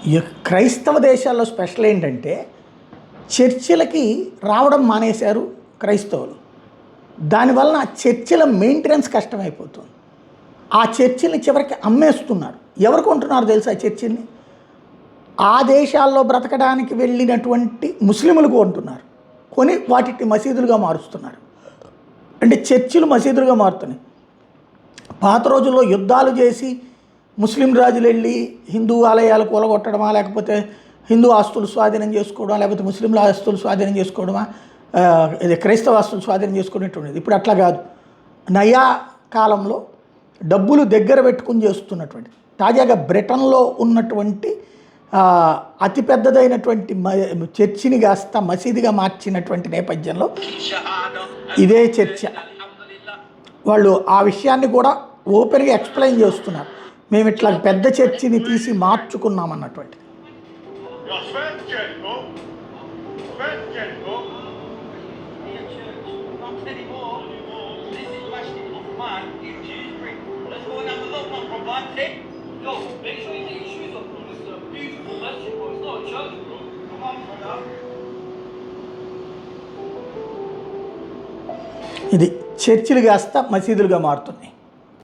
ఈ క్రైస్తవ దేశాల్లో స్పెషల్ ఏంటంటే చర్చిలకి రావడం మానేశారు క్రైస్తవులు. దానివలన ఆ చర్చిల మెయింటెనెన్స్ కష్టమైపోతుంది. ఆ చర్చిల్ని చివరికి అమ్మేస్తున్నారు. ఎవరు కొంటున్నారు తెలుసా చర్చిల్ని? ఆ దేశాల్లో బ్రతకడానికి వెళ్ళినటువంటి ముస్లింలు కొంటున్నారు. కొని వాటిని మసీదులుగా మారుస్తున్నారు. అంటే చర్చిలు మసీదులుగా మారుతున్నాయి. పాత రోజుల్లో యుద్ధాలు చేసి ముస్లిం రాజులు వెళ్ళి హిందూ ఆలయాలు కూలగొట్టడమా, లేకపోతే హిందూ ఆస్తులు స్వాధీనం చేసుకోవడం, లేకపోతే ముస్లింల ఆస్తులు స్వాధీనం చేసుకోవడమా, ఇది క్రైస్తవ ఆస్తులు స్వాధీనం చేసుకునేటువంటిది. ఇప్పుడు అట్లా కాదు. నయా కాలంలో డబ్బులు దగ్గర పెట్టుకుని చేస్తున్నటువంటి, తాజాగా బ్రిటన్లో ఉన్నటువంటి అతిపెద్దదైనటువంటి చర్చిని కాస్త మసీదుగా మార్చినటువంటి నేపథ్యంలో ఇదే చర్చ. వాళ్ళు ఆ విషయాన్ని కూడా ఓపెన్గా ఎక్స్ప్లెయిన్ చేస్తున్నారు. మేము ఇట్లా పెద్ద చర్చిని తీసి మార్చుకున్నాం అన్నటువంటి. ఇది చర్చిలు కాస్త మసీదులుగా మారుతున్నాయి.